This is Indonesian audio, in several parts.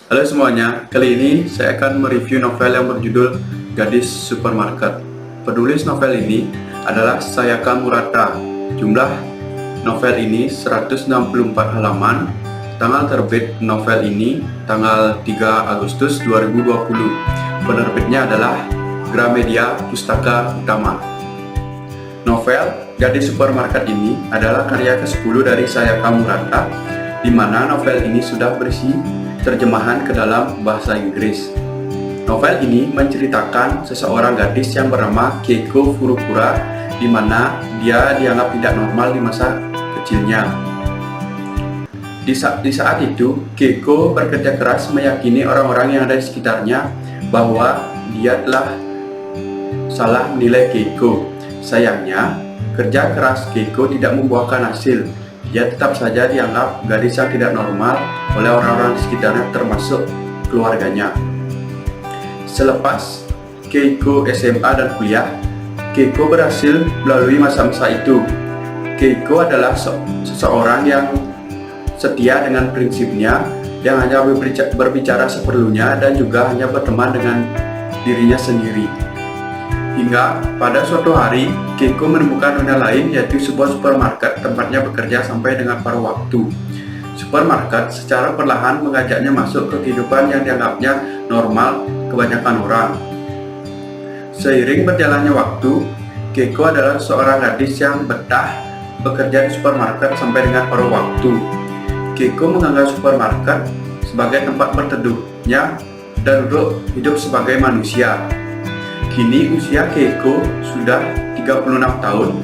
Halo semuanya, kali ini saya akan mereview novel yang berjudul Gadis Supermarket. Penulis novel ini adalah Sayaka Murata. Jumlah novel ini 164 halaman. Tanggal terbit novel ini tanggal 3 Agustus 2020. Penerbitnya adalah Gramedia Pustaka Utama. Novel Gadis Supermarket ini adalah karya ke-10 dari Sayaka Murata, di mana novel ini sudah berisi terjemahan ke dalam bahasa Inggris. Novel ini menceritakan seseorang gadis yang bernama Keiko Furukura, di mana dia dianggap tidak normal di masa kecilnya. Di saat itu, Keiko bekerja keras meyakini orang-orang yang ada di sekitarnya bahwa dia telah salah menilai Keiko. Sayangnya, kerja keras Keiko tidak membuahkan hasil. Dia tetap saja dianggap gadis yang tidak normal oleh orang-orang di sekitarnya, termasuk keluarganya. Selepas Keiko SMA dan kuliah, Keiko berhasil melalui masa-masa itu. Keiko adalah seseorang yang setia dengan prinsipnya, yang hanya berbicara seperlunya dan juga hanya berteman dengan dirinya sendiri. Hingga pada suatu hari, Keiko menemukan dunia lain, yaitu sebuah supermarket tempatnya bekerja sampai dengan paruh waktu. Supermarket secara perlahan mengajaknya masuk ke kehidupan yang dianggapnya normal kebanyakan orang. Seiring berjalannya waktu, Keiko adalah seorang gadis yang betah bekerja di supermarket sampai dengan paruh waktu. Keiko menganggap supermarket sebagai tempat berteduhnya dan untuk hidup sebagai manusia. Kini usia Keiko sudah 36 tahun,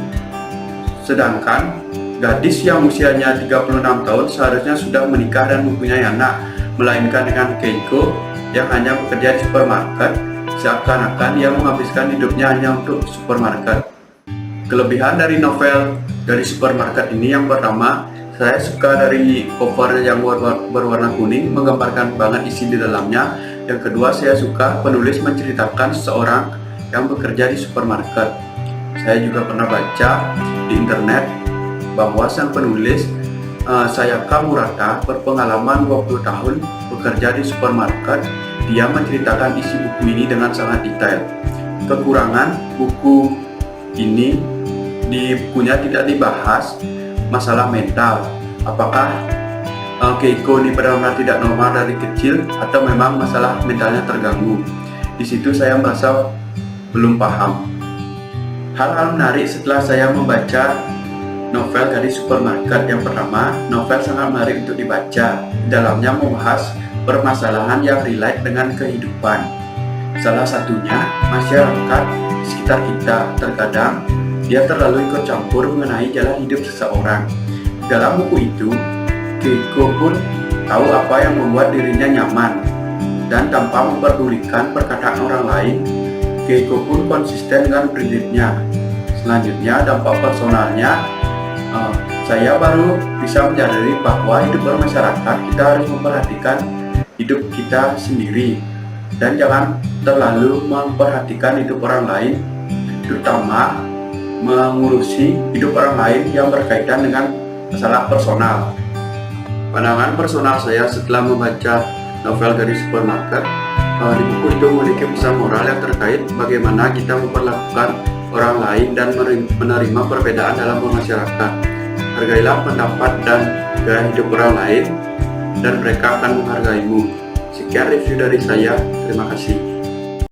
sedangkan gadis yang usianya 36 tahun seharusnya sudah menikah dan mempunyai anak, melainkan dengan Keiko yang hanya bekerja di supermarket, seakan-akan ia menghabiskan hidupnya hanya untuk supermarket. Kelebihan dari novel dari supermarket ini yang pertama, saya suka dari cover yang berwarna kuning, menggambarkan banget isi di dalamnya. Yang kedua, saya suka penulis menceritakan seseorang yang bekerja di supermarket. Saya juga pernah baca di internet bahwa sang penulis Sayaka Murata berpengalaman 20 tahun bekerja di supermarket. Dia menceritakan isi buku ini dengan sangat detail. Kekurangan buku ini, di bukunya tidak dibahas masalah mental. Apakah Keiko ini benar-benar tidak normal dari kecil atau memang masalah mentalnya terganggu? Di situ saya merasa belum paham. Hal-hal menarik setelah saya membaca novel Gadis Supermarket. Yang pertama, novel sangat menarik untuk dibaca. Dalamnya membahas permasalahan yang relate dengan kehidupan. Salah satunya, masyarakat di sekitar kita. Terkadang dia terlalu ikut campur mengenai jalan hidup seseorang. Dalam buku itu, Keiko pun tahu apa yang membuat dirinya nyaman, dan tanpa memperdulikan perkataan orang lain, Keiko pun konsisten dengan prinsipnya. Selanjutnya, dampak personalnya, saya baru bisa menyadari bahwa hidup bermasyarakat kita harus memperhatikan hidup kita sendiri dan jangan terlalu memperhatikan hidup orang lain, terutama mengurusi hidup orang lain yang berkaitan dengan masalah personal. Pandangan personal saya setelah membaca novel dari supermarket, di buku itu memiliki pesan moral yang terkait bagaimana kita memperlakukan orang lain dan menerima perbedaan dalam bermasyarakat. Hargailah pendapat dan gaya hidup orang lain, dan mereka akan menghargaimu. Sekian review dari saya, terima kasih.